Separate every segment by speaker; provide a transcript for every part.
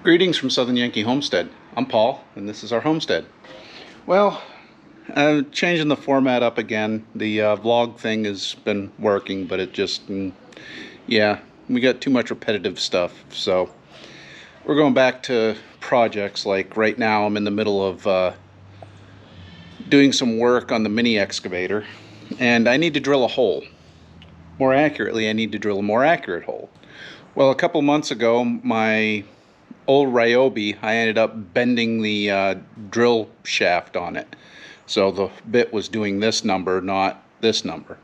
Speaker 1: Greetings from Southern Yankee Homestead. I'm Paul, and this is our homestead. Well, changing the format up again. The vlog thing has been working, but it just, yeah, we got too much repetitive stuff. So we're going back to projects. Like right now, I'm in the middle of doing some work on the mini excavator, and I need to drill a hole. More accurately, I need to drill a more accurate hole. Well, a couple months ago, my old Ryobi, I ended up bending the drill shaft on it. So the bit was doing this number, not this number.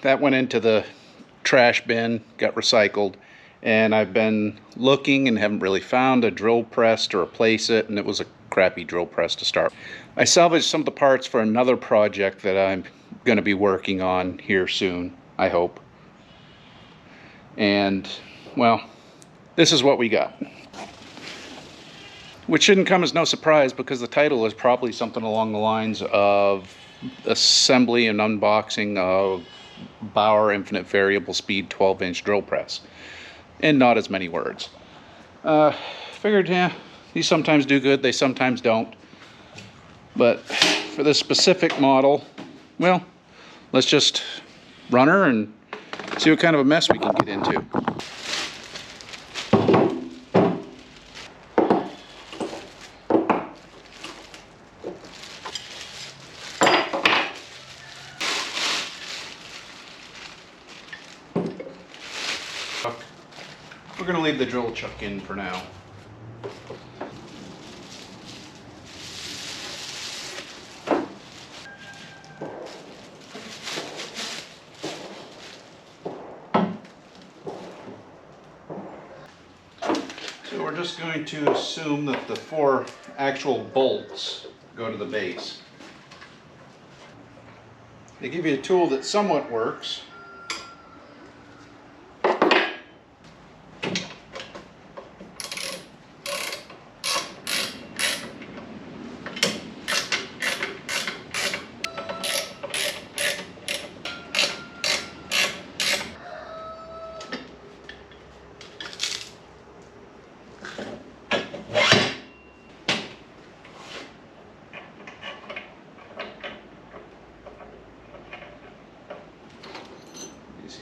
Speaker 1: That went into the trash bin, got recycled, and I've been looking and haven't really found a drill press to replace it, and it was a crappy drill press to start. I salvaged some of the parts for another project that I'm going to be working on here soon, I hope. And, well, this is what we got. Which shouldn't come as no surprise, because the title is probably something along the lines of assembly and unboxing of Bauer infinite variable speed 12-inch drill press, and not as many words. Figured, yeah, these sometimes do good, they sometimes don't. But for this specific model, well, let's just run her and see what kind of a mess we can get into. We're going to leave the drill chuck in for now. So we're just going to assume that the 4 actual bolts go to the base. They give you a tool that somewhat works.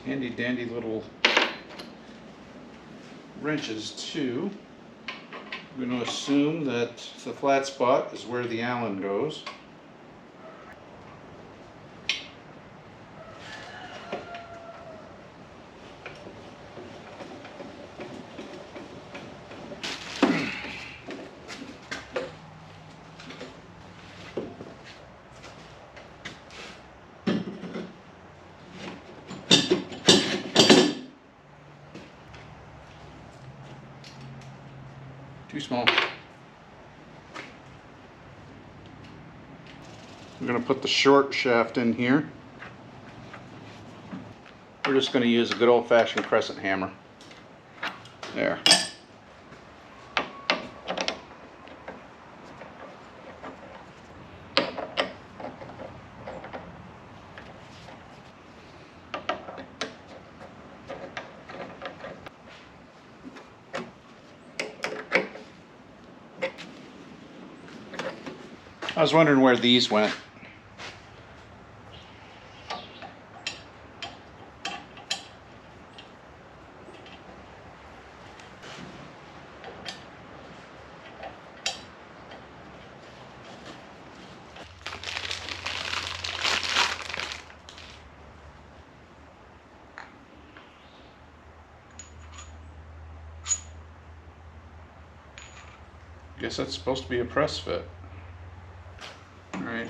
Speaker 1: Handy dandy little wrenches too. I'm going to assume that the flat spot is where the Allen goes. Too small. I'm going to put the short shaft in here. We're just going to use a good old-fashioned crescent hammer. There. I was wondering where these went. Guess that's supposed to be a press fit. Alright.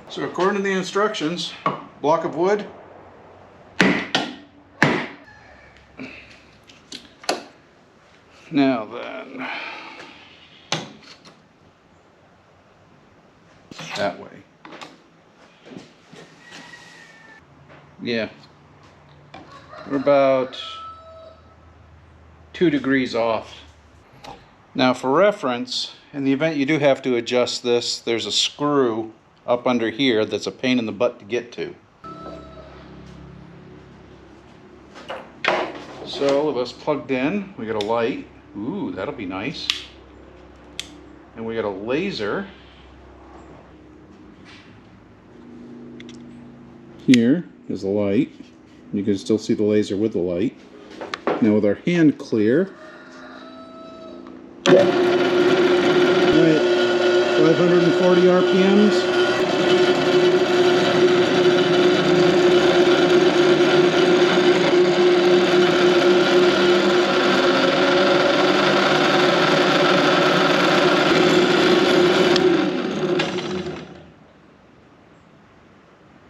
Speaker 1: So according to the instructions, block of wood, now then, that way. Yeah, we're about 2 degrees off. Now for reference, in the event you do have to adjust this, there's a screw up under here that's a pain in the butt to get to. So with us plugged in, we got a light. Ooh, that'll be nice. And we got a laser. Here is the light. You can still see the laser with the light. Now with our hand clear. Alright, 540 RPMs.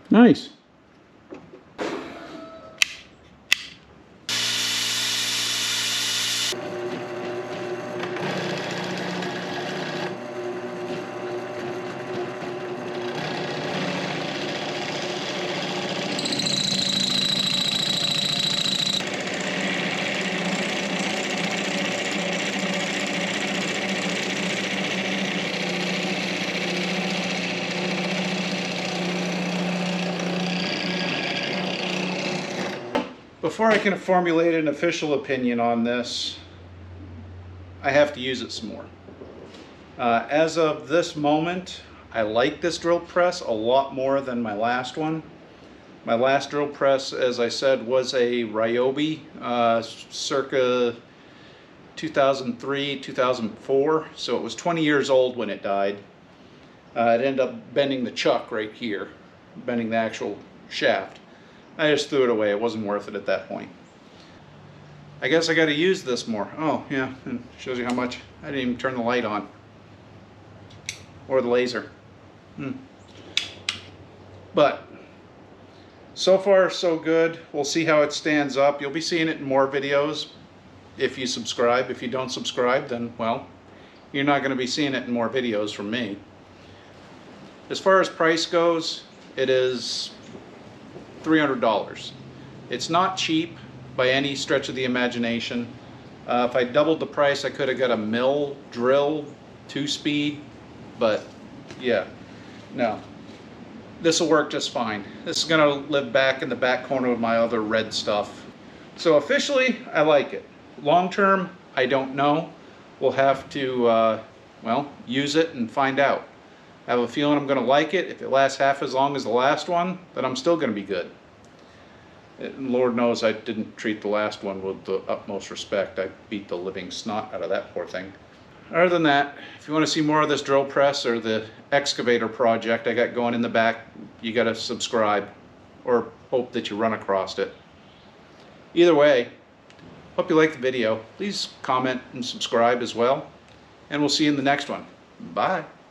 Speaker 1: Nice. Before I can formulate an official opinion on this, I have to use it some more. As of this moment, I like this drill press a lot more than my last one. My last drill press, as I said, was a Ryobi, circa 2003, 2004, so it was 20 years old when it died. It ended up bending the chuck right here, bending the actual shaft. I just threw it away. It wasn't worth it at that point. I guess I got to use this more. Oh, yeah, and shows you how much. I didn't even turn the light on. Or the laser. But, so far so good. We'll see how it stands up. You'll be seeing it in more videos if you subscribe. If you don't subscribe, then, well, you're not going to be seeing it in more videos from me. As far as price goes, it is $300. It's not cheap by any stretch of the imagination. If I doubled the price, I could have got a mill drill 2-speed, but yeah, no. This will work just fine. This is going to live back in the back corner of my other red stuff. So officially, I like it. Long term, I don't know. We'll have to, well, use it and find out. I have a feeling I'm going to like it. If it lasts half as long as the last one, then I'm still going to be good. And Lord knows I didn't treat the last one with the utmost respect. I beat the living snot out of that poor thing. Other than that, if you want to see more of this drill press or the excavator project I got going in the back, you got to subscribe or hope that you run across it. Either way, hope you liked the video. Please comment and subscribe as well. And we'll see you in the next one. Bye.